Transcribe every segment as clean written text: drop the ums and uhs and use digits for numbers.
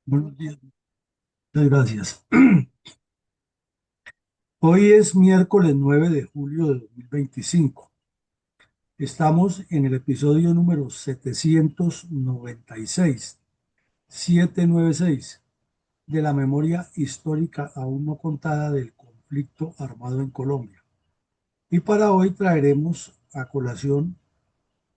Buenos días, muchas gracias. Hoy es miércoles 9 de julio de 2025. Estamos en el episodio número 796 de la memoria histórica aún no contada del conflicto armado en Colombia. Y para hoy traeremos a colación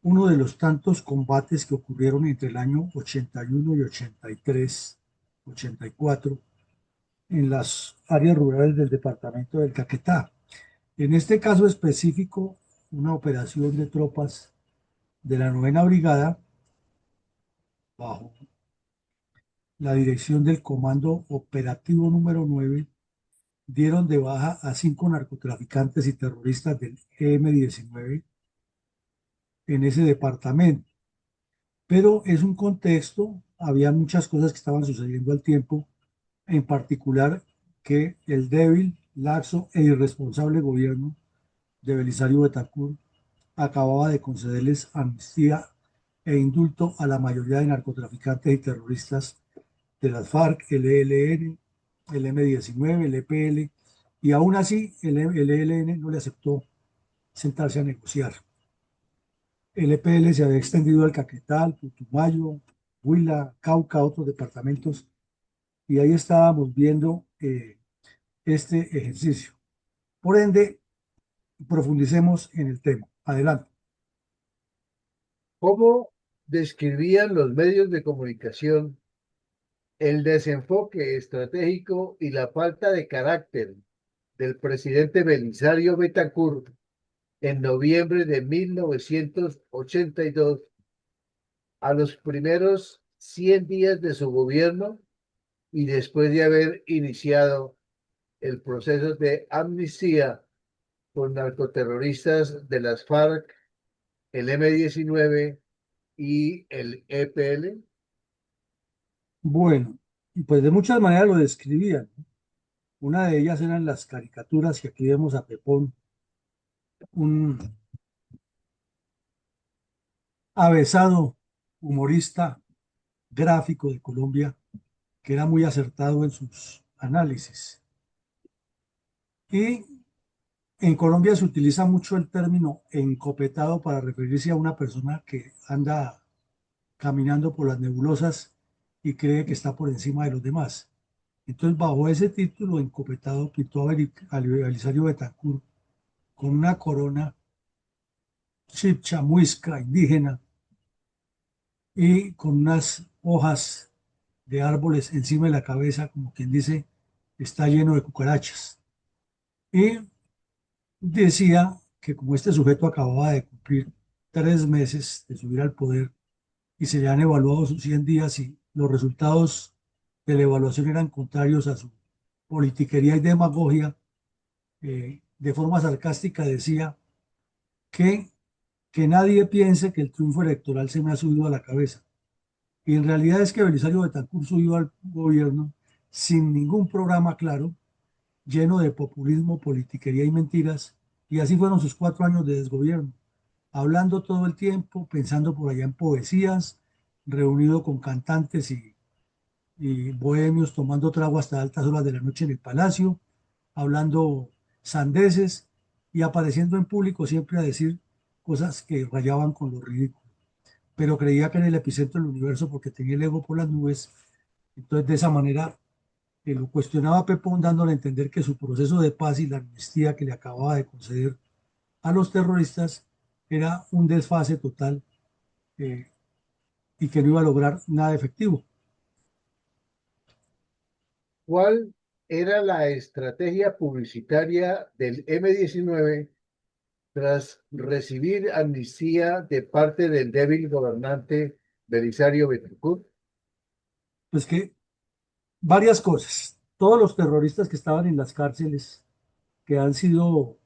uno de los tantos combates que ocurrieron entre el año 81 y 83, 84 en las áreas rurales del departamento del Caquetá. En este caso específico, una operación de tropas de la novena brigada bajo la dirección del Comando Operativo número 9 dieron de baja a 5 narcotraficantes y terroristas del EM-19 en ese departamento. Pero es un contexto, había muchas cosas que estaban sucediendo al tiempo, en particular que el débil, laxo e irresponsable gobierno de Belisario Betancur acababa de concederles amnistía e indulto a la mayoría de narcotraficantes y terroristas de las FARC, el ELN, el M-19, el EPL, y aún así el ELN no le aceptó sentarse a negociar. El EPL se había extendido al Caquetá, al Putumayo, Huila, Cauca, otros departamentos, y ahí estábamos viendo este ejercicio. Por ende, profundicemos en el tema. Adelante. ¿Cómo describían los medios de comunicación el desenfoque estratégico y la falta de carácter del presidente Belisario Betancur en noviembre de 1982, a los primeros 100 días de su gobierno y después de haber iniciado el proceso de amnistía con narcoterroristas de las FARC, el M-19 y el EPL? Bueno, y pues de muchas maneras lo describían. Una de ellas eran las caricaturas que aquí vemos a Pepón, un avesado humorista gráfico de Colombia que era muy acertado en sus análisis. Y en Colombia se utiliza mucho el término encopetado para referirse a una persona que anda caminando por las nebulosas y cree que está por encima de los demás. Entonces, bajo ese título, encopetado, pintó a Belisario Betancur con una corona chipcha, muisca, indígena, y con unas hojas de árboles encima de la cabeza, como quien dice, está lleno de cucarachas. Y decía que como este sujeto acababa de cumplir 3 meses de subir al poder y se le han evaluado sus 100 días y los resultados de la evaluación eran contrarios a su politiquería y demagogia, de forma sarcástica decía que, que nadie piense que el triunfo electoral se me ha subido a la cabeza. Y en realidad es que Belisario Betancur subió al gobierno sin ningún programa claro, lleno de populismo, politiquería y mentiras, y así fueron sus 4 años de desgobierno, hablando todo el tiempo, pensando por allá en poesías, reunido con cantantes y bohemios, tomando trago hasta altas horas de la noche en el palacio, hablando sandeces y apareciendo en público siempre a decir cosas que rayaban con lo ridículo. Pero creía que era el epicentro del universo porque tenía el ego por las nubes. Entonces, de esa manera, lo cuestionaba a Pepón dándole a entender que su proceso de paz y la amnistía que le acababa de conceder a los terroristas era un desfase total, eh, y que no iba a lograr nada efectivo. ¿Cuál era la estrategia publicitaria del M-19 tras recibir amnistía de parte del débil gobernante Belisario Betancur? Pues que varias cosas. Todos los terroristas que estaban en las cárceles, que han sido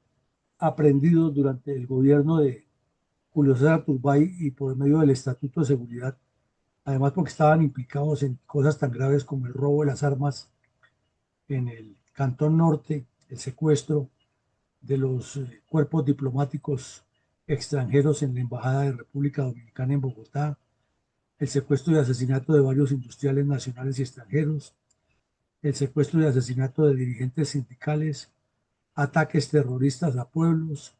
aprendidos durante el gobierno de Julio César Turbay y por medio del Estatuto de Seguridad, además porque estaban implicados en cosas tan graves como el robo de las armas en el Cantón Norte, el secuestro de los cuerpos diplomáticos extranjeros en la Embajada de República Dominicana en Bogotá, el secuestro y asesinato de varios industriales nacionales y extranjeros, el secuestro y asesinato de dirigentes sindicales, ataques terroristas a pueblos,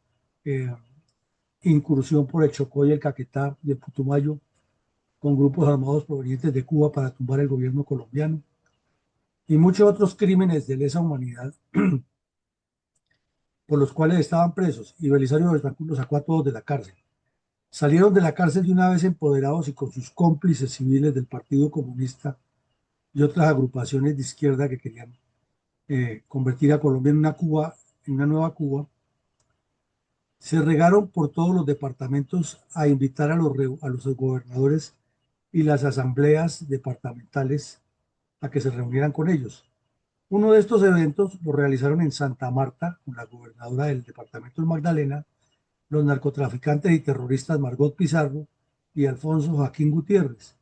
eh, incursión por el Chocó y el Caquetá y el Putumayo con grupos armados provenientes de Cuba para tumbar el gobierno colombiano y muchos otros crímenes de lesa humanidad por los cuales estaban presos y Belisario Betancur los sacó a todos de la cárcel. Salieron de la cárcel de una vez empoderados y con sus cómplices civiles del Partido Comunista y otras agrupaciones de izquierda que querían convertir a Colombia en una Cuba, en una nueva Cuba. Se regaron por todos los departamentos a invitar a los gobernadores y las asambleas departamentales a que se reunieran con ellos. Uno de estos eventos lo realizaron en Santa Marta, con la gobernadora del departamento de Magdalena, los narcotraficantes y terroristas Margot Pizarro y Alfonso Joaquín Gutiérrez,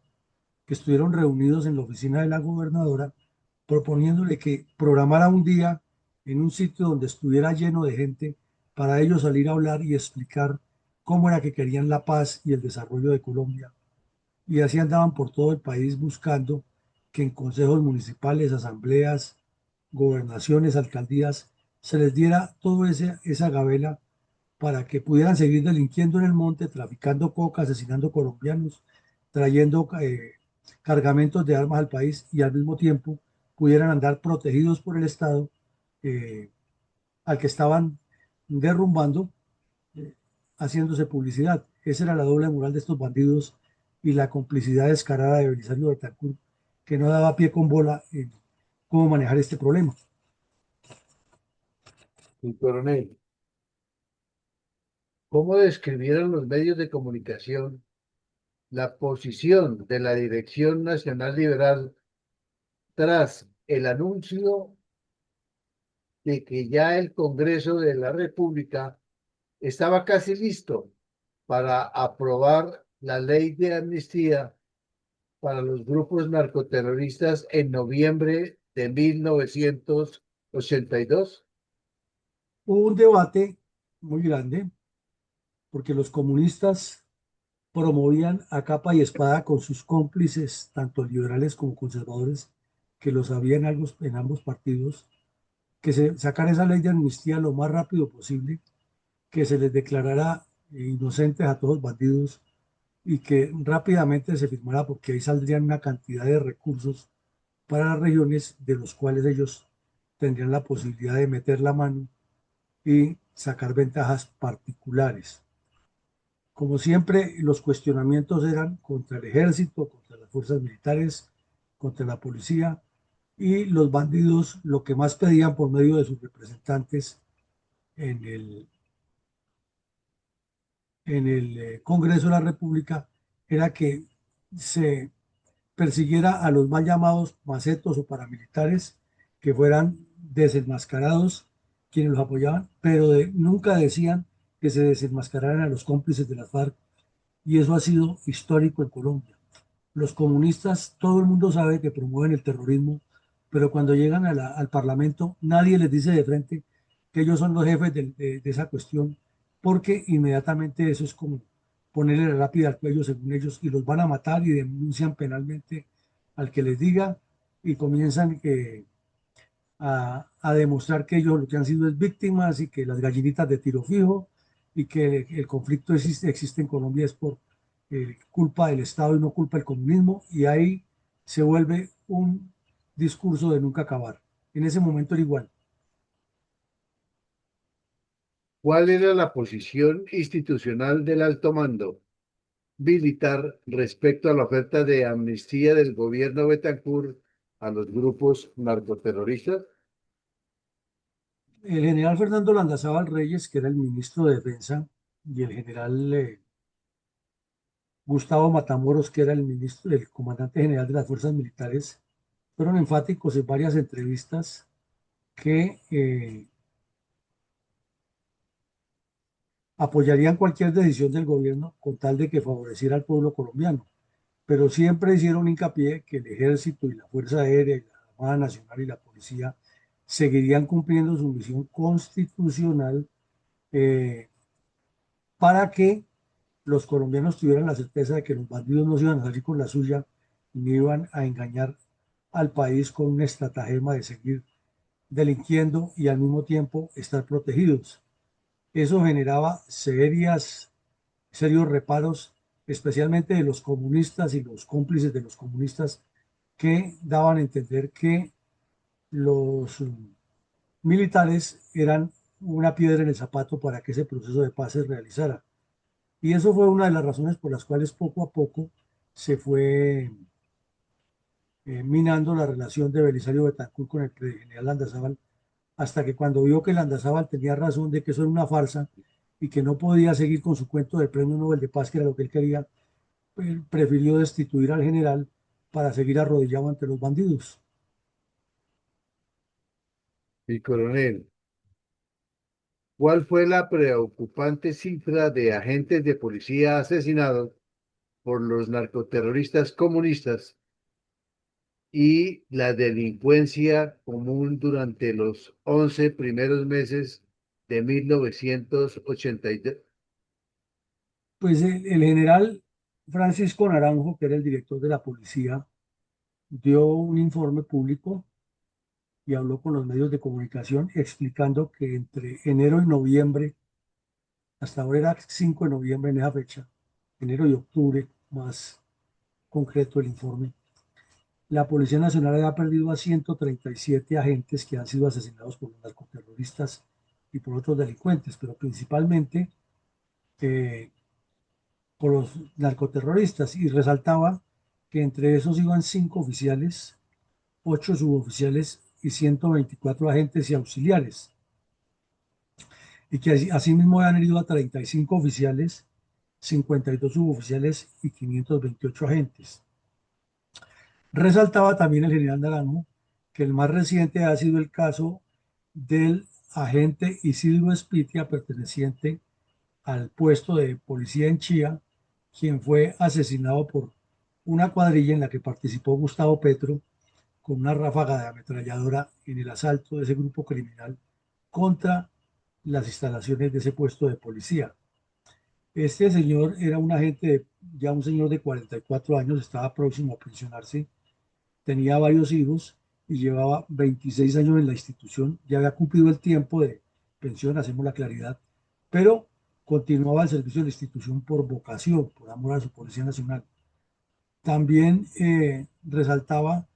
que estuvieron reunidos en la oficina de la gobernadora proponiéndole que programara un día en un sitio donde estuviera lleno de gente para ellos salir a hablar y explicar cómo era que querían la paz y el desarrollo de Colombia. Y así andaban por todo el país buscando que en consejos municipales, asambleas, gobernaciones, alcaldías, se les diera toda esa gabela para que pudieran seguir delinquiendo en el monte, traficando coca, asesinando colombianos, trayendo cargamentos de armas al país y al mismo tiempo pudieran andar protegidos por el Estado eh, al que estaban derrumbando, eh, haciéndose publicidad. Esa era la doble moral de estos bandidos y la complicidad descarada de Belisario Betancur, que no daba pie con bola en cómo manejar este problema. Mi coronel, ¿cómo describieron los medios de comunicación la posición de la Dirección Nacional Liberal tras el anuncio de que ya el Congreso de la República estaba casi listo para aprobar la ley de amnistía para los grupos narcoterroristas en noviembre de 1982? Hubo un debate muy grande porque los comunistas promovían a capa y espada con sus cómplices, tanto liberales como conservadores, que los había en ambos partidos, que se sacara esa ley de amnistía lo más rápido posible, que se les declarara inocentes a todos los bandidos y que rápidamente se firmara porque ahí saldrían una cantidad de recursos para las regiones de los cuales ellos tendrían la posibilidad de meter la mano y sacar ventajas particulares. Como siempre, los cuestionamientos eran contra el ejército, contra las fuerzas militares, contra la policía y los bandidos lo que más pedían por medio de sus representantes en el Congreso de la República era que se persiguiera a los mal llamados macetos o paramilitares que fueran desenmascarados quienes los apoyaban, pero nunca decían que se desenmascararan a los cómplices de las FARC y eso ha sido histórico en Colombia. Los comunistas, todo el mundo sabe que promueven el terrorismo, pero cuando llegan al Parlamento, nadie les dice de frente que ellos son los jefes de esa cuestión, porque inmediatamente eso es como ponerle la lápida al cuello según ellos y los van a matar y denuncian penalmente al que les diga y comienzan a demostrar que ellos lo que han sido es víctimas y que las gallinitas de tiro fijo y que el conflicto existe en Colombia es por culpa del Estado y no culpa del comunismo y ahí se vuelve un discurso de nunca acabar. En ese momento era igual. ¿Cuál era la posición institucional del alto mando militar respecto a la oferta de amnistía del gobierno Betancourt a los grupos narcoterroristas? El general Fernando Landazábal Reyes, que era el ministro de Defensa, y el general Gustavo Matamoros, que era el comandante general de las fuerzas militares, fueron enfáticos en varias entrevistas que apoyarían cualquier decisión del gobierno con tal de que favoreciera al pueblo colombiano, pero siempre hicieron hincapié que el ejército y la Fuerza Aérea y la Armada Nacional y la Policía seguirían cumpliendo su misión constitucional, para que los colombianos tuvieran la certeza de que los bandidos no se iban a salir con la suya y no iban a engañar al país con un estratagema de seguir delinquiendo y al mismo tiempo estar protegidos. Eso generaba serios reparos, especialmente de los comunistas y los cómplices de los comunistas, que daban a entender que los militares eran una piedra en el zapato para que ese proceso de paz se realizara. Y eso fue una de las razones por las cuales poco a poco se fue minando la relación de Belisario Betancur con el general Landazábal, hasta que cuando vio que Landazábal tenía razón de que eso era una farsa y que no podía seguir con su cuento del Premio Nobel de Paz, que era lo que él quería, él prefirió destituir al general para seguir arrodillado ante los bandidos. Y coronel, ¿cuál fue la preocupante cifra de agentes de policía asesinados por los narcoterroristas comunistas y la delincuencia común durante los 11 primeros meses de 1982? Pues el general Francisco Naranjo, que era el director de la policía, dio un informe público y habló con los medios de comunicación explicando que entre enero y noviembre, hasta ahora era 5 de noviembre en esa fecha, enero y octubre, más concreto el informe, la Policía Nacional había perdido a 137 agentes que han sido asesinados por los narcoterroristas y por otros delincuentes, pero principalmente eh, por los narcoterroristas. Y resaltaba que entre esos iban 5 oficiales, 8 suboficiales y 124 agentes y auxiliares. Y que asimismo han herido a 35 oficiales, 52 suboficiales y 528 agentes. Resaltaba también el general Naranjo que el más reciente ha sido el caso del agente Isidro Espitia, perteneciente al puesto de policía en Chía, quien fue asesinado por una cuadrilla en la que participó Gustavo Petro con una ráfaga de ametralladora en el asalto de ese grupo criminal contra las instalaciones de ese puesto de policía. Este señor era un agente, ya un señor de 44 años, estaba próximo a pensionarse, tenía varios hijos y llevaba 26 años en la institución, ya había cumplido el tiempo de pensión, hacemos la claridad, pero continuaba al servicio de la institución por vocación, por amor a su Policía Nacional. También resaltaba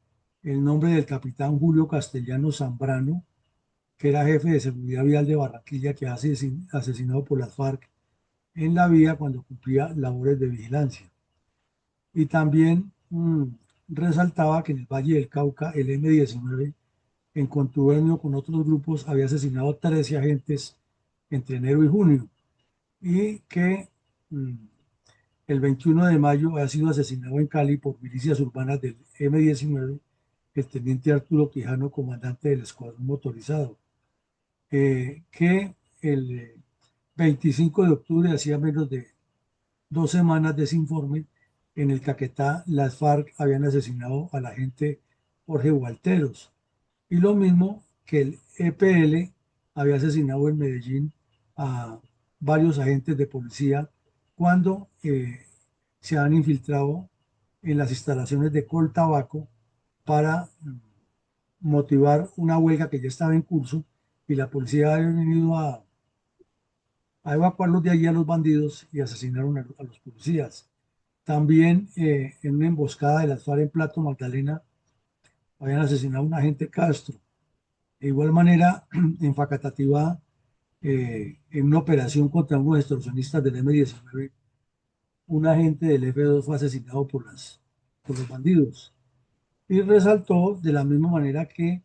el nombre del capitán Julio Castellano Zambrano, que era jefe de seguridad vial de Barranquilla, que ha asesinado por las FARC en la vía cuando cumplía labores de vigilancia. Y también resaltaba que en el Valle del Cauca el M-19, en contubernio con otros grupos, había asesinado 13 agentes entre enero y junio y que mm, el 21 de mayo había sido asesinado en Cali por milicias urbanas del M-19 el teniente Arturo Quijano, comandante del escuadrón motorizado, que el 25 de octubre, hacía menos de 2 semanas de ese informe, en el Caquetá, las FARC habían asesinado al agente Jorge Walteros. Y lo mismo que el EPL había asesinado en Medellín a varios agentes de policía cuando se han infiltrado en las instalaciones de Coltabaco para motivar una huelga que ya estaba en curso y la policía había venido a evacuarlos de allí a los bandidos y asesinaron a los policías. También en una emboscada de las FARC en Plato Magdalena habían asesinado a un agente Castro. De igual manera, en Facatativá, en una operación contra unos extorsionistas del M-19, un agente del F2 fue asesinado por los bandidos. Y resaltó de la misma manera que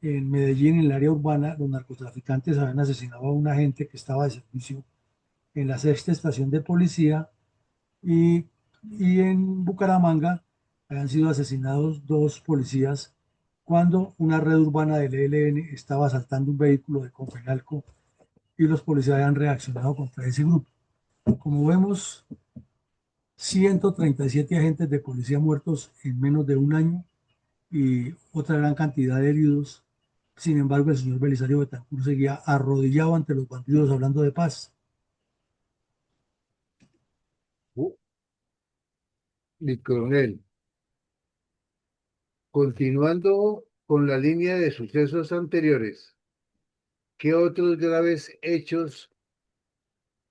en Medellín, en el área urbana, los narcotraficantes habían asesinado a un agente que estaba de servicio en la sexta estación de policía y, y en Bucaramanga habían sido asesinados 2 policías cuando una red urbana del ELN estaba asaltando un vehículo de Confenalco y los policías habían reaccionado contra ese grupo. Como vemos, 137 agentes de policía muertos en menos de un año y otra gran cantidad de heridos. Sin embargo, el señor Belisario Betancur seguía arrodillado ante los bandidos hablando de paz. Mi coronel, continuando con la línea de sucesos anteriores, ¿qué otros graves hechos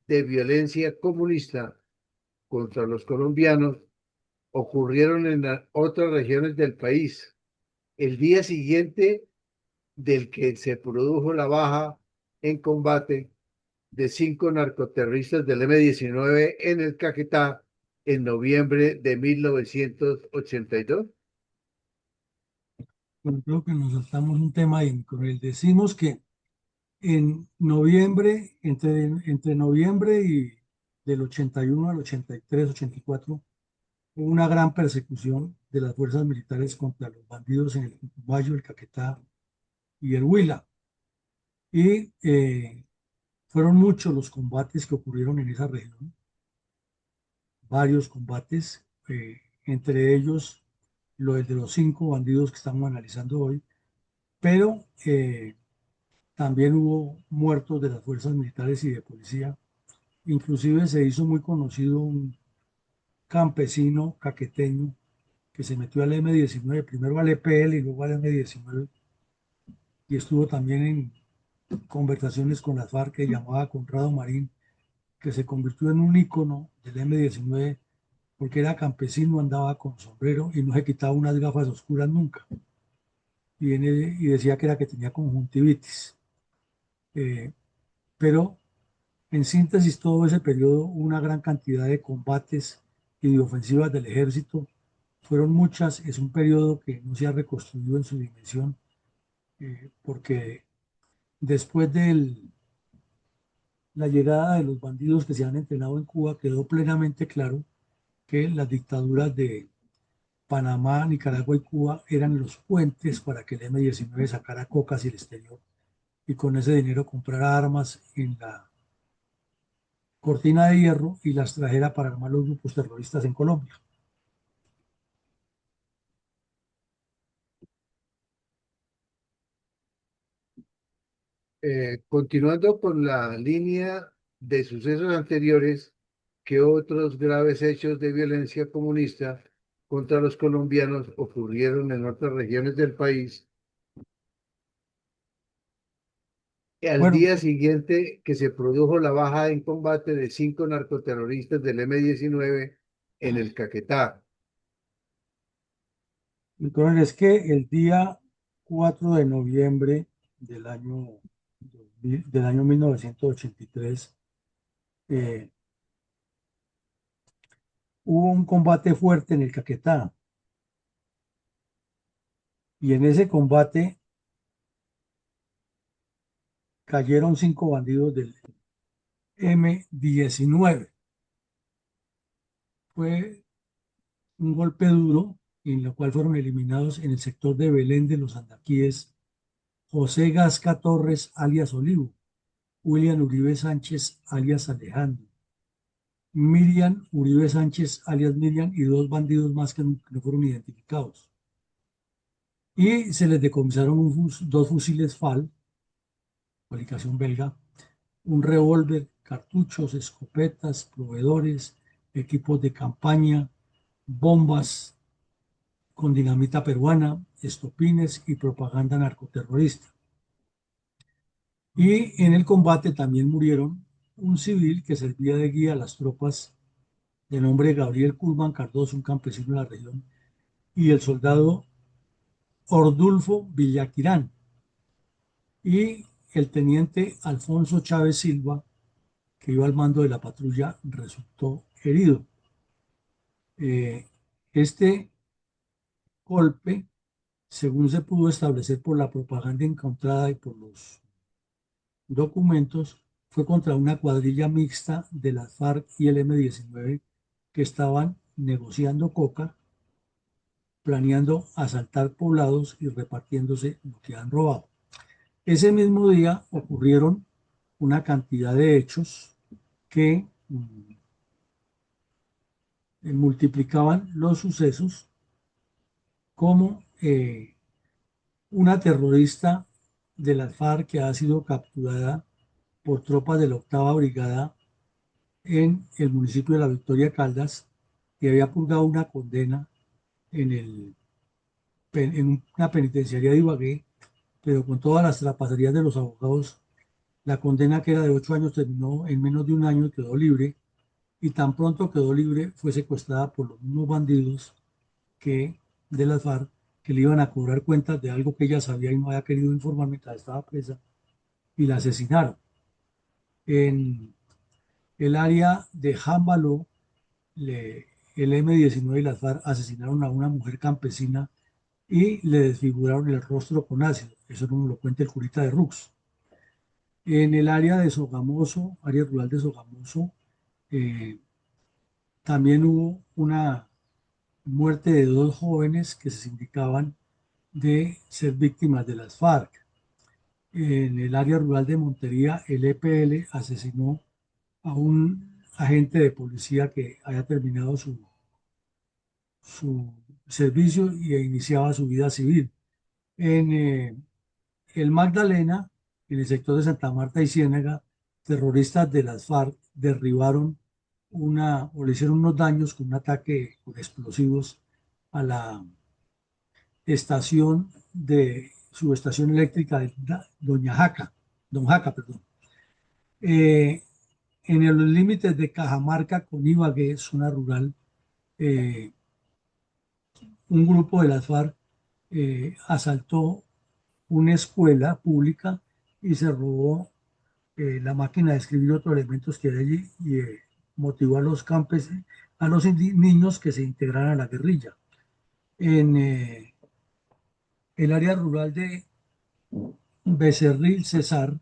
de violencia comunista contra los colombianos ocurrieron en otras regiones del país el día siguiente del que se produjo la baja en combate de 5 narcoterroristas del M-19 en el Caquetá en noviembre de 1982? Bueno, creo que nos saltamos un tema ahí, con el decimos que en noviembre, entre noviembre y del 81 al 83, 84, hubo una gran persecución de las fuerzas militares contra los bandidos en el Putumayo, el Caquetá y el Huila. Y fueron muchos los combates que ocurrieron en esa región, varios combates, entre ellos lo de los 5 bandidos que estamos analizando hoy, pero también hubo muertos de las fuerzas militares y de policía. Inclusive se hizo muy conocido un campesino caqueteño que se metió al M-19, primero al EPL y luego al M-19, y estuvo también en conversaciones con las FARC, que llamaba Conrado Marín, que se convirtió en un ícono del M-19 porque era campesino, andaba con sombrero y no se quitaba unas gafas oscuras nunca. Y decía que era que tenía conjuntivitis. Eh, pero en síntesis, todo ese periodo, una gran cantidad de combates y de ofensivas del ejército. Fueron muchas, es un periodo que no se ha reconstruido en su dimensión, porque después de la llegada de los bandidos que se han entrenado en Cuba, quedó plenamente claro que las dictaduras de Panamá, Nicaragua y Cuba eran los puentes para que el M-19 sacara coca hacia el exterior y con ese dinero comprara armas en la cortina de hierro y las trajera para armar los grupos terroristas en Colombia. Continuando con la línea de sucesos anteriores, ¿qué otros graves hechos de violencia comunista contra los colombianos ocurrieron en otras regiones del país al Bueno, día siguiente que se produjo la baja en combate de 5 narcoterroristas del M-19 en el Caquetá? entonces es que el día 4 de noviembre del año, del año 1983, eh, hubo un combate fuerte en el Caquetá y en ese combate cayeron 5 bandidos del M-19. Fue un golpe duro en lo cual fueron eliminados en el sector de Belén de los Andaquíes José Gasca Torres, alias Olivo, William Uribe Sánchez, alias Alejandro, Miriam Uribe Sánchez, alias Miriam, y 2 bandidos más que no fueron identificados. Y se les decomisaron 2 fusiles FAL, fabricación belga, un revólver, cartuchos, escopetas, proveedores, equipos de campaña, bombas con dinamita peruana, estopines y propaganda narcoterrorista. Y en el combate también murieron un civil que servía de guía a las tropas de nombre Gabriel Culman Cardoso, un campesino de la región, y el soldado Ordulfo Villaquirán. Y el teniente Alfonso Chávez Silva, que iba al mando de la patrulla, resultó herido. Este golpe, según se pudo establecer por la propaganda encontrada y por los documentos, fue contra una cuadrilla mixta de las FARC y el M-19 que estaban negociando coca, planeando asaltar poblados y repartiéndose lo que han robado. Ese mismo día ocurrieron una cantidad de hechos que multiplicaban los sucesos, como una terrorista de las FARC que ha sido capturada por tropas de la octava brigada en el municipio de La Victoria Caldas, y había purgado una condena en, en una penitenciaría de Ibagué, pero con todas las trapacerías de los abogados, la condena que era de 8 años terminó en menos de un año y quedó libre. Y tan pronto quedó libre, fue secuestrada por los mismos bandidos que de las FARC, que le iban a cobrar cuentas de algo que ella sabía y no había querido informar mientras estaba presa, y la asesinaron. En el área de Jámbalo, el M-19 y las FARC asesinaron a una mujer campesina y le desfiguraron el rostro con ácido. Eso no me lo cuenta el curita de Rux. En el área de Sogamoso, área rural de Sogamoso, eh, también hubo una muerte de dos jóvenes que se indicaban de ser víctimas de las FARC. En el área rural de Montería, el EPL asesinó a un agente de policía que haya terminado su servicio y iniciaba su vida civil. En el Magdalena, en el sector de Santa Marta y Ciénaga, terroristas de las FARC derribaron o le hicieron unos daños con un ataque con explosivos a la estación de subestación eléctrica de Doña Jaca, Don Jaca, perdón. Eh, en los límites de Cajamarca con Ibagué, zona rural, eh, un grupo de las FARC asaltó una escuela pública y se robó la máquina de escribir otros elementos que hay allí y motivó a los a los niños que se integraran a la guerrilla. En el área rural de Becerril Cesar,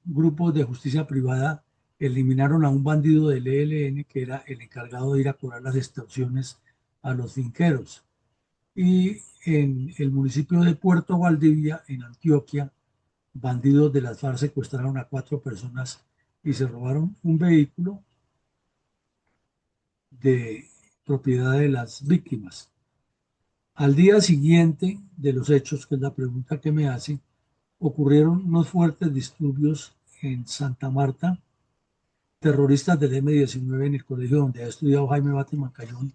grupos de justicia privada eliminaron a un bandido del ELN que era el encargado de ir a cobrar las extorsiones a los finqueros. Y en el municipio de Puerto Valdivia, en Antioquia, bandidos de las FARC secuestraron a 4 personas y se robaron un vehículo de propiedad de las víctimas. Al día siguiente de los hechos, que es la pregunta que me hace, ocurrieron unos fuertes disturbios en Santa Marta. Terroristas del M-19 en el colegio donde ha estudiado Jaime Bate Mancayón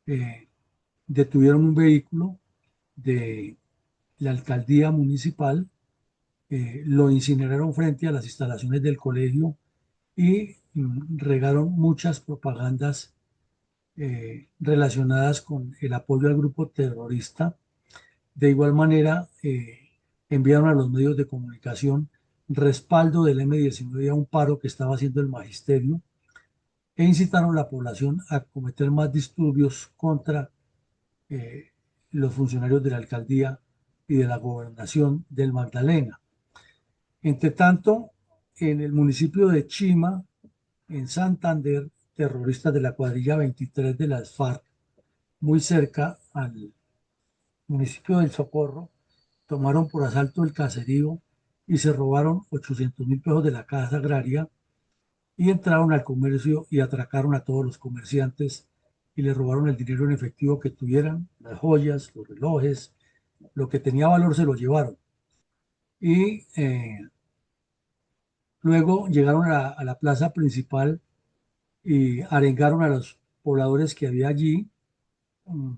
eh, detuvieron un vehículo de la alcaldía municipal, lo incineraron frente a las instalaciones del colegio y regaron muchas propagandas relacionadas con el apoyo al grupo terrorista. De igual manera, enviaron a los medios de comunicación respaldo del M-19 a un paro que estaba haciendo el magisterio e incitaron a la población a cometer más disturbios contra eh, los funcionarios de la alcaldía y de la gobernación del Magdalena. Entre tanto, en el municipio de Chima, en Santander, terroristas de la cuadrilla 23 de las FARC, muy cerca al municipio del Socorro, tomaron por asalto el caserío y se robaron 800.000 pesos de la casa agraria y entraron al comercio y atracaron a todos los comerciantes y les robaron el dinero en efectivo que tuvieran, las joyas, los relojes, lo que tenía valor se lo llevaron. Y luego llegaron a la plaza principal y arengaron a los pobladores que había allí, mm,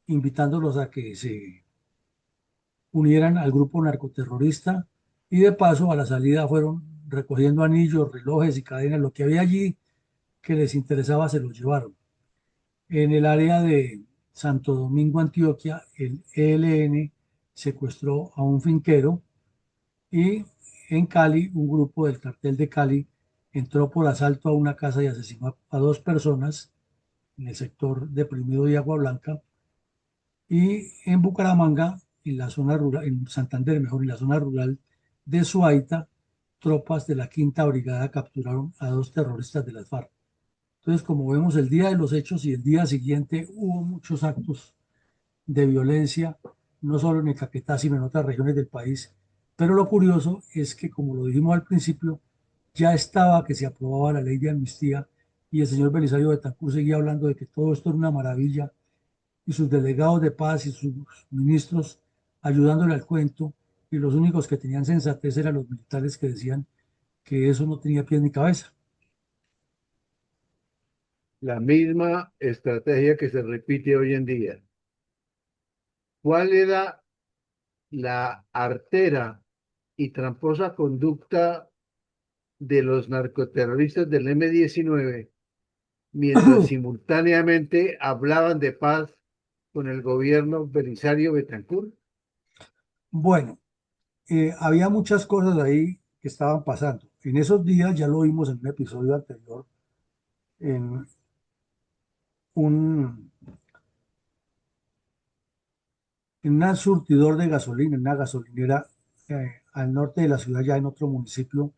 invitándolos a que se unieran al grupo narcoterrorista y de paso a la salida fueron recogiendo anillos, relojes y cadenas, lo que había allí que les interesaba se los llevaron. En el área de Santo Domingo, Antioquia, el ELN secuestró a un finquero y en Cali, un grupo del cartel de Cali entró por asalto a una casa y asesinó a 2 personas en el sector deprimido de Agua Blanca. Y en Bucaramanga, en la zona rural, en Santander, mejor, en la zona rural de Suaita, tropas de la Quinta Brigada capturaron a 2 terroristas de las FARC. Entonces, como vemos, el día de los hechos y el día siguiente hubo muchos actos de violencia, no solo en el Caquetá, sino en otras regiones del país. Pero lo curioso es que, como lo dijimos al principio, ya estaba que se aprobaba la ley de amnistía y el señor Belisario Betancur seguía hablando de que todo esto era una maravilla y sus delegados de paz y sus ministros ayudándole al cuento y los únicos que tenían sensatez eran los militares que decían que eso no tenía pie ni cabeza. la misma estrategia que se repite hoy en día. ¿Cuál era la artera y tramposa conducta de los narcoterroristas del M-19 mientras simultáneamente hablaban de paz con el gobierno Belisario Betancourt? Bueno, había muchas cosas ahí que estaban pasando. En esos días, ya lo vimos en un episodio anterior, en un, en un surtidor de gasolina, en una gasolinera al norte de la ciudad, ya en otro municipio,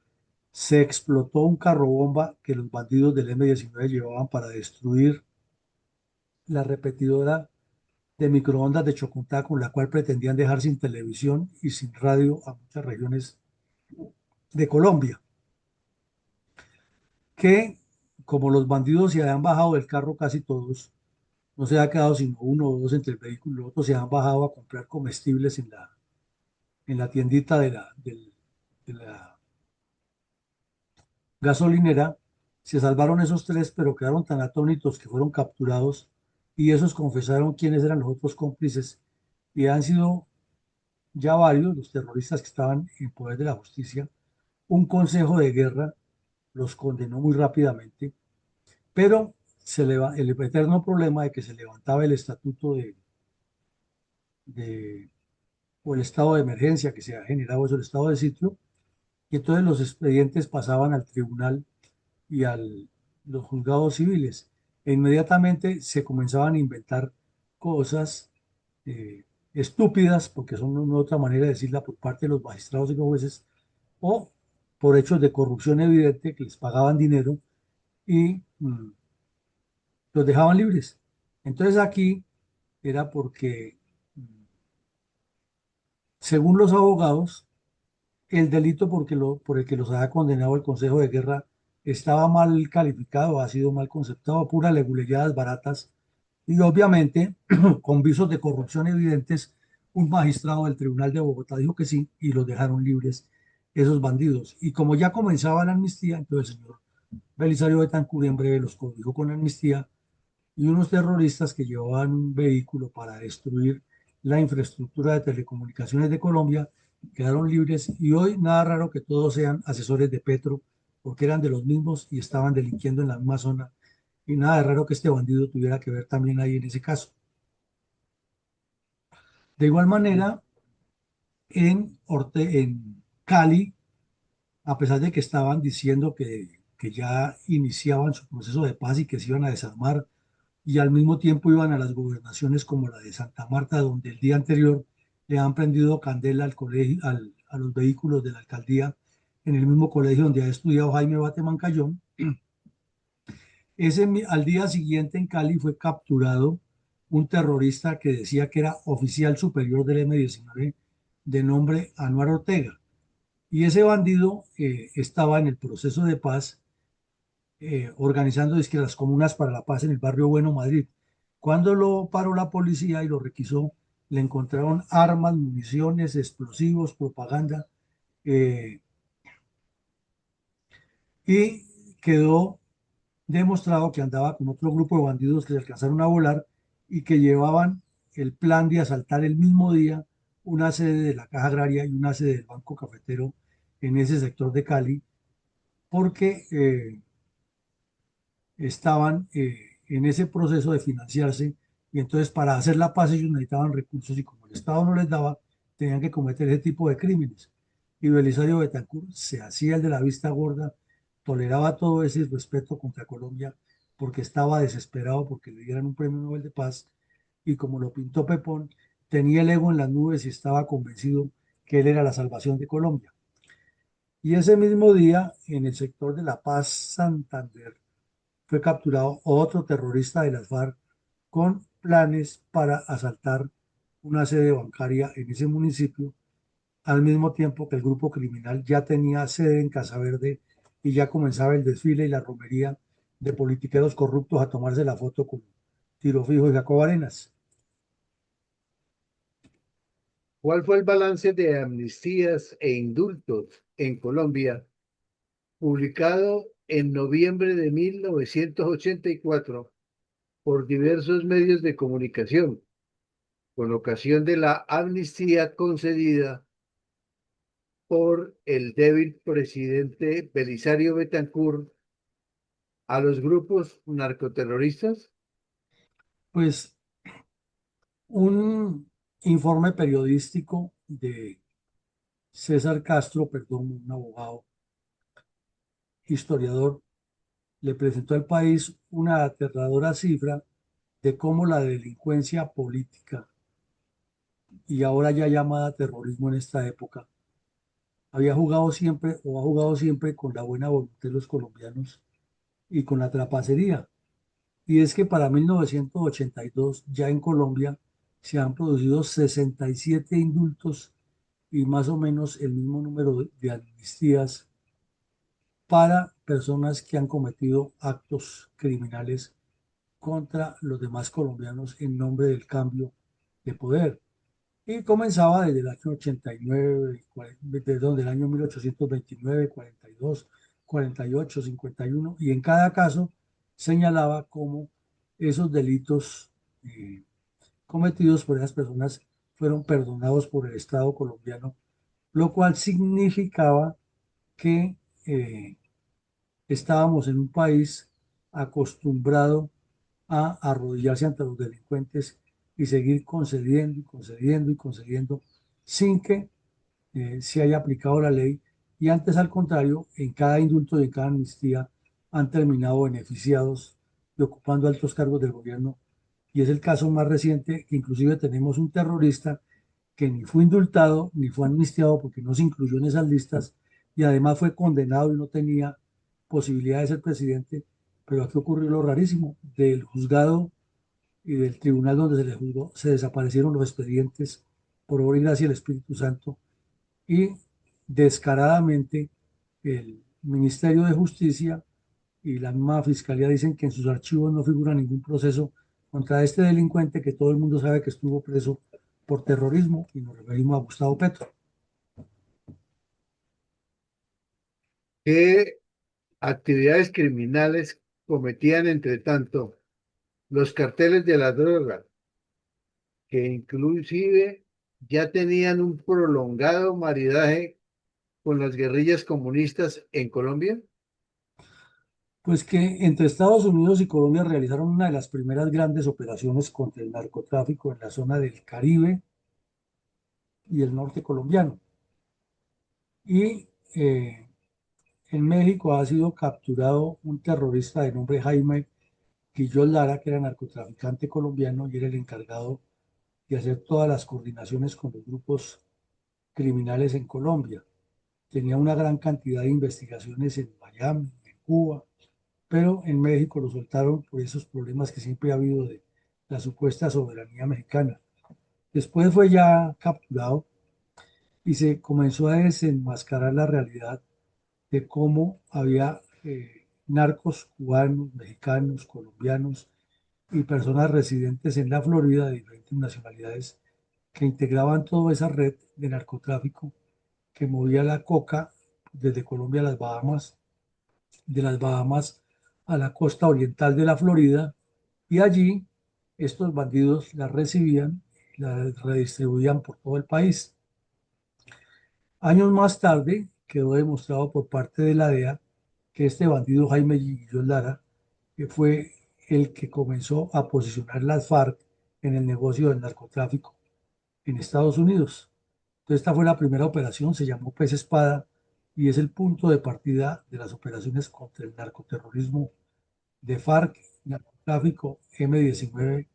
se explotó un carro bomba que los bandidos del M-19 llevaban para destruir la repetidora de microondas de Chocuntá, con la cual pretendían dejar sin televisión y sin radio a muchas regiones de Colombia, que como los bandidos se habían bajado del carro casi todos, no se ha quedado sino uno o dos entre el vehículo y el otro, se han bajado a comprar comestibles en la tiendita de la gasolinera. Se salvaron esos tres, pero quedaron tan atónitos que fueron capturados y esos confesaron quiénes eran los otros cómplices y han sido ya varios los terroristas que estaban en poder de la justicia. Un consejo de guerra los condenó muy rápidamente, pero el eterno problema de que se levantaba el estatuto de o el estado de emergencia que se ha generado, eso, el estado de sitio, y entonces los expedientes pasaban al tribunal y a los juzgados civiles, e inmediatamente se comenzaban a inventar cosas eh, estúpidas, porque son una otra manera de decirla por parte de los magistrados y los jueces, o por hechos de corrupción evidente que les pagaban dinero y los dejaban libres. Entonces aquí era porque, según los abogados, el delito por el que los había condenado el Consejo de Guerra estaba mal calificado, ha sido mal conceptado, puras leguleyadas baratas y obviamente con visos de corrupción evidentes. Un magistrado del Tribunal de Bogotá dijo que sí y los dejaron libres esos bandidos. Y como ya comenzaba la amnistía, entonces el señor Belisario Betancur en breve los cobijó con amnistía y unos terroristas que llevaban un vehículo para destruir la infraestructura de telecomunicaciones de Colombia quedaron libres y hoy nada raro que todos sean asesores de Petro porque eran de los mismos y estaban delinquiendo en la misma zona y nada de raro que este bandido tuviera que ver también ahí en ese caso. De igual manera, en Cali, a pesar de que estaban diciendo que ya iniciaban su proceso de paz y que se iban a desarmar y al mismo tiempo iban a las gobernaciones como la de Santa Marta, donde el día anterior le han prendido candela al colegio, a los vehículos de la alcaldía, en el mismo colegio donde ha estudiado Jaime Bateman Cayón. Al día siguiente en Cali fue capturado un terrorista que decía que era oficial superior del M-19 de nombre Anuar Ortega. Y ese bandido estaba en el proceso de paz organizando dizque, las comunas para la paz en el barrio Bueno Madrid. Cuando lo paró la policía y lo requisó, le encontraron armas, municiones, explosivos, propaganda, eh, y quedó demostrado que andaba con otro grupo de bandidos que se alcanzaron a volar y que llevaban el plan de asaltar el mismo día una sede de la Caja Agraria y una sede del Banco Cafetero en ese sector de Cali, porque estaban en ese proceso de financiarse y entonces para hacer la paz ellos necesitaban recursos y como el Estado no les daba, tenían que cometer ese tipo de crímenes. Y Belisario Betancourt se hacía el de la vista gorda, toleraba todo ese respeto contra Colombia porque estaba desesperado porque le dieran un premio Nobel de Paz y como lo pintó Pepón, tenía el ego en las nubes y estaba convencido que él era la salvación de Colombia. Y ese mismo día, en el sector de La Paz, Santander, fue capturado otro terrorista de las FARC con planes para asaltar una sede bancaria en ese municipio, al mismo tiempo que el grupo criminal ya tenía sede en Casa Verde y ya comenzaba el desfile y la romería de politiqueros corruptos a tomarse la foto con Tiro Fijo y Jacob Arenas. ¿Cuál fue el balance de amnistías e indultos en Colombia publicado en noviembre de 1984 por diversos medios de comunicación, con ocasión de la amnistía concedida por el débil presidente Belisario Betancur a los grupos narcoterroristas? Pues un informe periodístico de César Castro, perdón, un abogado, historiador, le presentó al país una aterradora cifra de cómo la delincuencia política, y ahora ya llamada terrorismo en esta época, había jugado siempre o ha jugado siempre con la buena voluntad de los colombianos y con la trapacería. Y es que para 1982 ya en Colombia se han producido 67 indultos y más o menos el mismo número de amnistías para personas que han cometido actos criminales contra los demás colombianos en nombre del cambio de poder. Y comenzaba desde el año 89, perdón, del año 1829, 42, 48, 51, y en cada caso señalaba cómo esos delitos cometidos por esas personas fueron perdonados por el Estado colombiano, lo cual significaba que estábamos en un país acostumbrado a arrodillarse ante los delincuentes y seguir concediendo y concediendo y concediendo sin que se haya aplicado la ley. Y antes, al contrario, en cada indulto y en cada amnistía han terminado beneficiados y ocupando altos cargos del gobierno. Y es el caso más reciente, que inclusive tenemos un terrorista que ni fue indultado ni fue amnistiado porque no se incluyó en esas listas y además fue condenado y no tenía posibilidad de ser presidente. Pero aquí ocurrió lo rarísimo: del juzgado y del tribunal donde se le juzgó se desaparecieron los expedientes por obra y gracia del Espíritu Santo, y descaradamente el Ministerio de Justicia y la misma Fiscalía dicen que en sus archivos no figura ningún proceso contra este delincuente que todo el mundo sabe que estuvo preso por terrorismo, y nos referimos a Gustavo Petro. ¿Qué actividades criminales cometían, entre tanto, los carteles de la droga, que inclusive ya tenían un prolongado maridaje con las guerrillas comunistas en Colombia? Pues que entre Estados Unidos y Colombia realizaron una de las primeras grandes operaciones contra el narcotráfico en la zona del Caribe y el norte colombiano. Y en México ha sido capturado un terrorista de nombre Jaime Quillón Lara, que era narcotraficante colombiano y era el encargado de hacer todas las coordinaciones con los grupos criminales en Colombia. Tenía una gran cantidad de investigaciones en Miami, en Cuba, pero en México lo soltaron por esos problemas que siempre ha habido de la supuesta soberanía mexicana. Después fue ya capturado y se comenzó a desenmascarar la realidad de cómo había narcos cubanos, mexicanos, colombianos y personas residentes en la Florida de diferentes nacionalidades que integraban toda esa red de narcotráfico que movía la coca desde Colombia a las Bahamas, de las Bahamas a la costa oriental de la Florida, y allí estos bandidos la recibían y la redistribuían por todo el país. Años más tarde quedó demostrado por parte de la DEA que este bandido Jaime Guillón Lara, que fue el que comenzó a posicionar las FARC en el negocio del narcotráfico en Estados Unidos. Entonces, esta fue la primera operación, se llamó Pez Espada, y es el punto de partida de las operaciones contra el narcoterrorismo de FARC, narcotráfico M-19,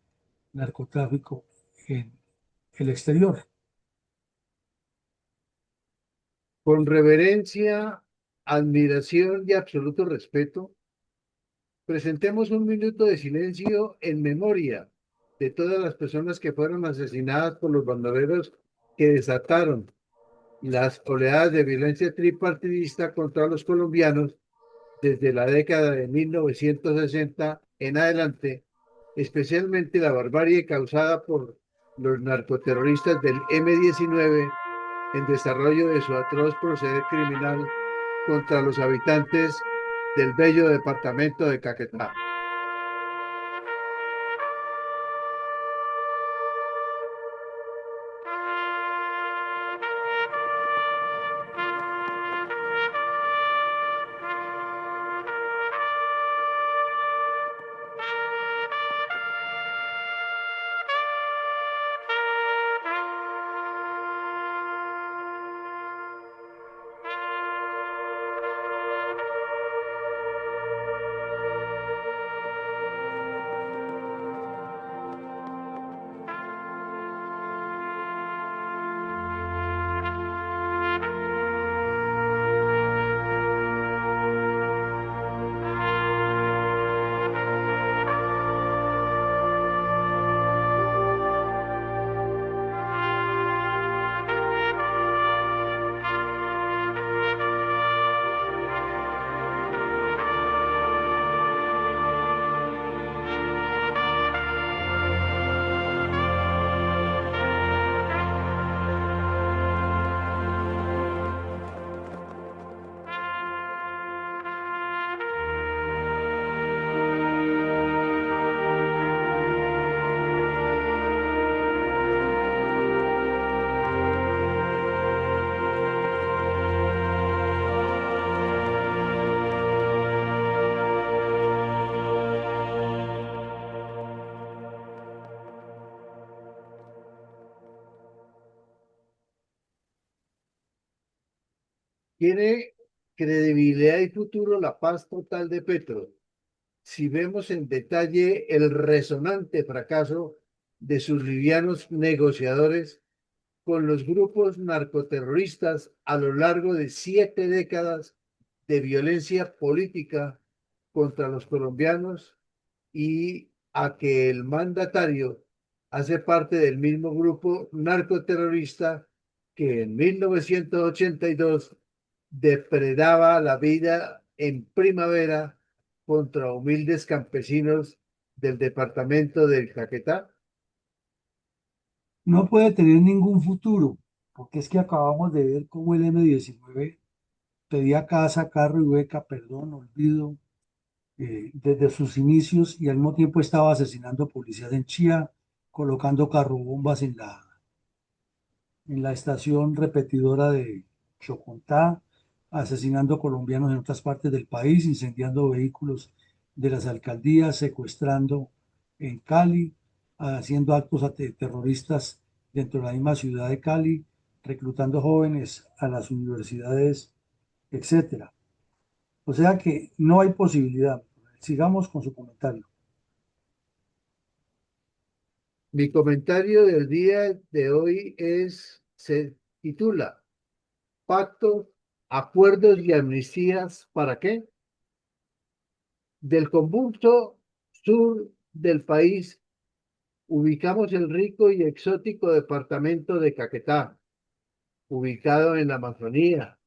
narcotráfico en el exterior. Con reverencia, admiración y absoluto respeto, presentemos un minuto de silencio en memoria de todas las personas que fueron asesinadas por los bandoleros que desataron las oleadas de violencia tripartidista contra los colombianos desde la década de 1960 en adelante, especialmente la barbarie causada por los narcoterroristas del M-19 en desarrollo de su atroz proceder criminal contra los habitantes del bello departamento de Caquetá. Tiene credibilidad y futuro la paz total de Petro si vemos en detalle el resonante fracaso de sus livianos negociadores con los grupos narcoterroristas a lo largo de 7 décadas de violencia política contra los colombianos y a que el mandatario hace parte del mismo grupo narcoterrorista que en 1982 depredaba la vida en primavera contra humildes campesinos del departamento del Caquetá. No puede tener ningún futuro, porque es que acabamos de ver cómo el M-19 pedía casa, carro y beca, perdón, olvido, desde sus inicios y al mismo tiempo estaba asesinando policías en Chía, colocando carrobombas en la estación repetidora de Chocontá, asesinando colombianos en otras partes del país, incendiando vehículos de las alcaldías, secuestrando en Cali, haciendo actos terroristas dentro de la misma ciudad de Cali, reclutando jóvenes a las universidades, etcétera. O sea que no hay posibilidad. Sigamos con su comentario. Mi comentario del día de hoy se titula Pactos, Acuerdos y Amnistías, ¿para qué? Del convulso sur del país ubicamos el rico y exótico departamento de Caquetá, ubicado en la Amazonía,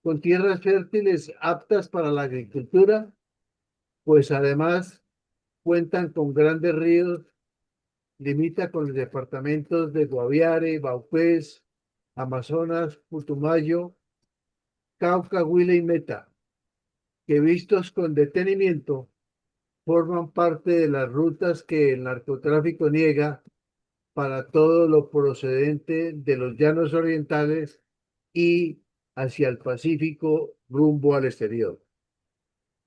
con tierras fértiles aptas para la agricultura, pues además cuentan con grandes ríos, limita con los departamentos de Guaviare, Vaupés, Amazonas, Putumayo, Cauca, Huila y Meta, que vistos con detenimiento forman parte de las rutas que el narcotráfico niega para todo lo procedente de los llanos orientales y hacia el Pacífico rumbo al exterior.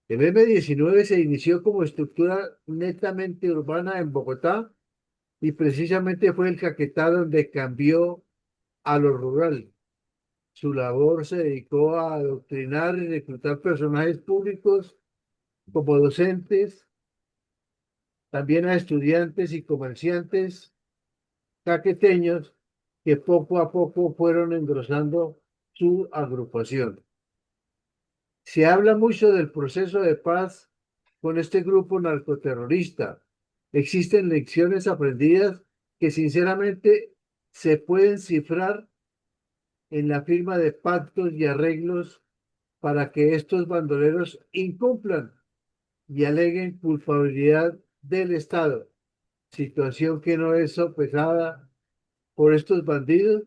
El M-19 se inició como estructura netamente urbana en Bogotá y precisamente fue el Caquetá donde cambió a lo rural. Su labor se dedicó a adoctrinar y reclutar personajes públicos como docentes, también a estudiantes y comerciantes caqueteños que poco a poco fueron engrosando su agrupación. Se habla mucho del proceso de paz con este grupo narcoterrorista. Existen lecciones aprendidas que sinceramente se pueden cifrar en la firma de pactos y arreglos para que estos bandoleros incumplan y aleguen culpabilidad del Estado, situación que no es sopesada por estos bandidos,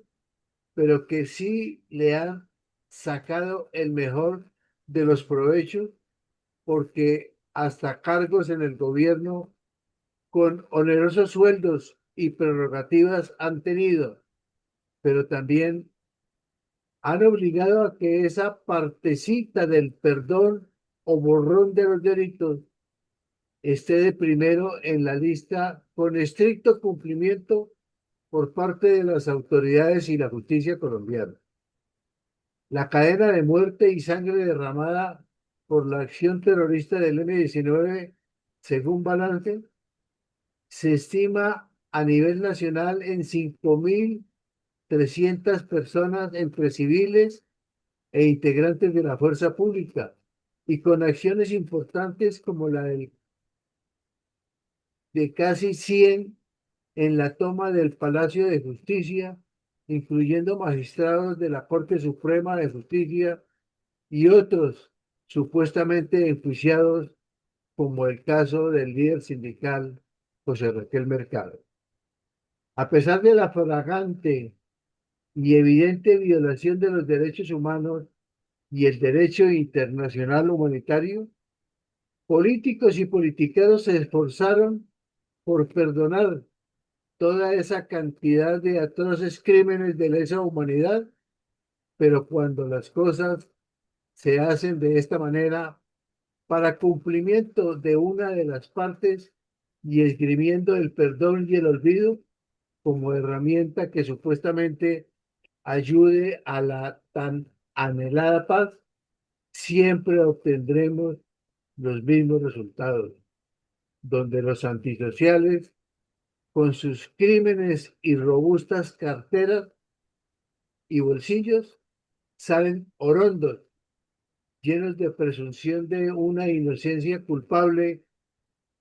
pero que sí le han sacado el mejor de los provechos porque hasta cargos en el gobierno con onerosos sueldos y prerrogativas han tenido, pero también han obligado a que esa partecita del perdón o borrón de los delitos esté de primero en la lista con estricto cumplimiento por parte de las autoridades y la justicia colombiana. La cadena de muerte y sangre derramada por la acción terrorista del M-19, según balance, se estima a nivel nacional en 5.300 personas entre civiles e integrantes de la fuerza pública, y con acciones importantes como la de casi 100 en la toma del Palacio de Justicia, incluyendo magistrados de la Corte Suprema de Justicia y otros supuestamente enjuiciados, como el caso del líder sindical José Raquel Mercado. A pesar de la flagrante y evidente violación de los derechos humanos y el derecho internacional humanitario, políticos y politiqueros se esforzaron por perdonar toda esa cantidad de atroces crímenes de lesa humanidad, pero cuando las cosas se hacen de esta manera para cumplimiento de una de las partes y esgrimiendo el perdón y el olvido como herramienta que supuestamente ayude a la tan anhelada paz, siempre obtendremos los mismos resultados, donde los antisociales, con sus crímenes y robustas carteras y bolsillos, salen orondos, llenos de presunción de una inocencia culpable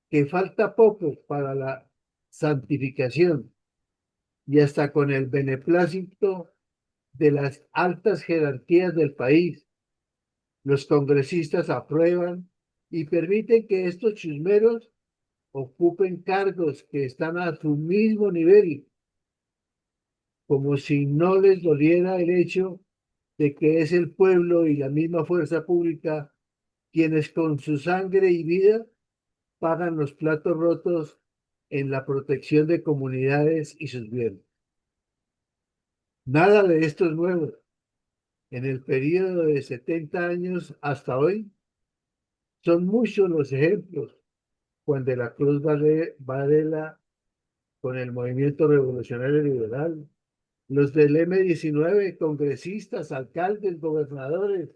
que falta poco para la santificación, y hasta con el beneplácito de las altas jerarquías del país. Los congresistas aprueban y permiten que estos chusmeros ocupen cargos que están a su mismo nivel, como si no les doliera el hecho de que es el pueblo y la misma fuerza pública quienes con su sangre y vida pagan los platos rotos en la protección de comunidades y sus bienes. Nada de esto es nuevo. En el periodo de 70 años hasta hoy, son muchos los ejemplos. Juan de la Cruz Varela con el movimiento revolucionario liberal, los del M-19, congresistas, alcaldes, gobernadores,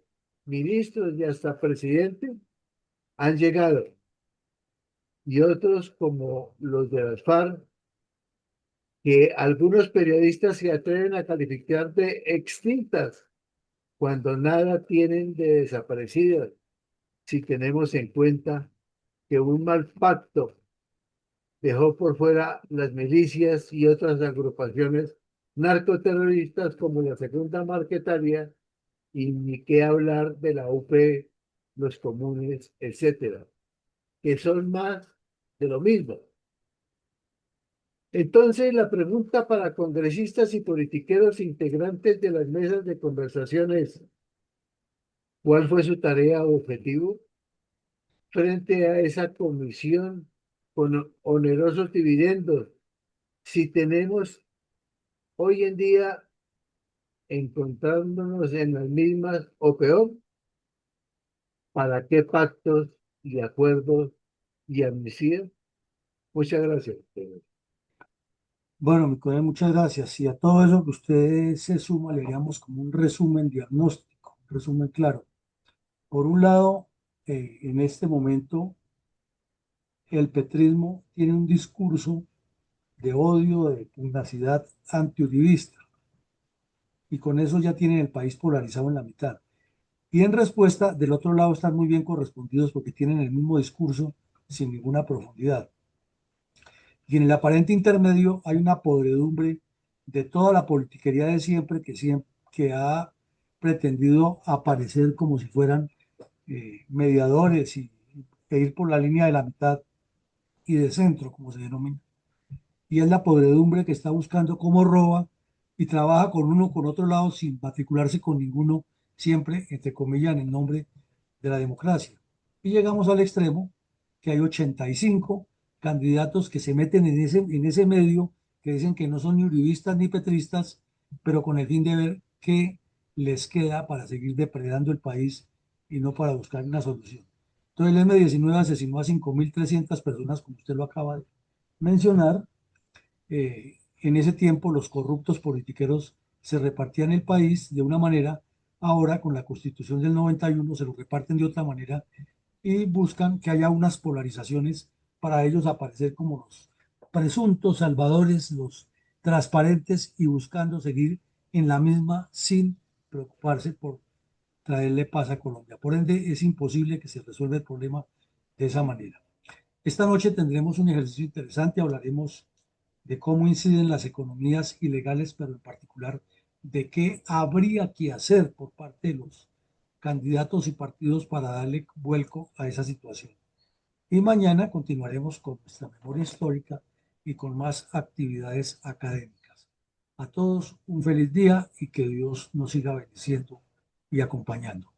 ministros y hasta presidente, han llegado. Y otros como los de las FARC, que algunos periodistas se atreven a calificar de extintas cuando nada tienen de desaparecidas, si tenemos en cuenta que un mal pacto dejó por fuera las milicias y otras agrupaciones narcoterroristas como la Segunda Marquetalia, y ni qué hablar de la UP, los comunes, etcétera, que son más de lo mismo. Entonces, la pregunta para congresistas y politiqueros integrantes de las mesas de conversación es: ¿cuál fue su tarea o objetivo frente a esa comisión con onerosos dividendos? Si tenemos hoy en día encontrándonos en las mismas o peor, ¿para qué pactos y acuerdos y amnistía? Muchas gracias. Bueno, mi colega, muchas gracias. Y a todo eso que usted se suma, le haríamos como un resumen diagnóstico, un resumen claro. Por un lado, en este momento, el petrismo tiene un discurso de odio, de pugnacidad antiuribista, y con eso ya tienen el país polarizado en la mitad. Y en respuesta, del otro lado están muy bien correspondidos porque tienen el mismo discurso sin ninguna profundidad. Y en el aparente intermedio hay una podredumbre de toda la politiquería de siempre que ha pretendido aparecer como si fueran mediadores e ir por la línea de la mitad y de centro, como se denomina. Y es la podredumbre que está buscando cómo roba y trabaja con uno, con otro lado, sin matricularse con ninguno, siempre, entre comillas, en el nombre de la democracia. Y llegamos al extremo que hay 85 candidatos que se meten en ese medio, que dicen que no son ni uribistas ni petristas, pero con el fin de ver qué les queda para seguir depredando el país y no para buscar una solución. Entonces el M-19 asesinó a 5.300 personas, como usted lo acaba de mencionar. En ese tiempo los corruptos politiqueros se repartían el país de una manera, ahora con la Constitución del 91 se lo reparten de otra manera y buscan que haya unas polarizaciones para ellos aparecer como los presuntos salvadores, los transparentes y buscando seguir en la misma sin preocuparse por traerle paz a Colombia. Por ende, es imposible que se resuelva el problema de esa manera. Esta noche tendremos un ejercicio interesante, hablaremos de cómo inciden las economías ilegales, pero en particular de qué habría que hacer por parte de los candidatos y partidos para darle vuelco a esa situación. Y mañana continuaremos con nuestra memoria histórica y con más actividades académicas. A todos un feliz día y que Dios nos siga bendiciendo y acompañando.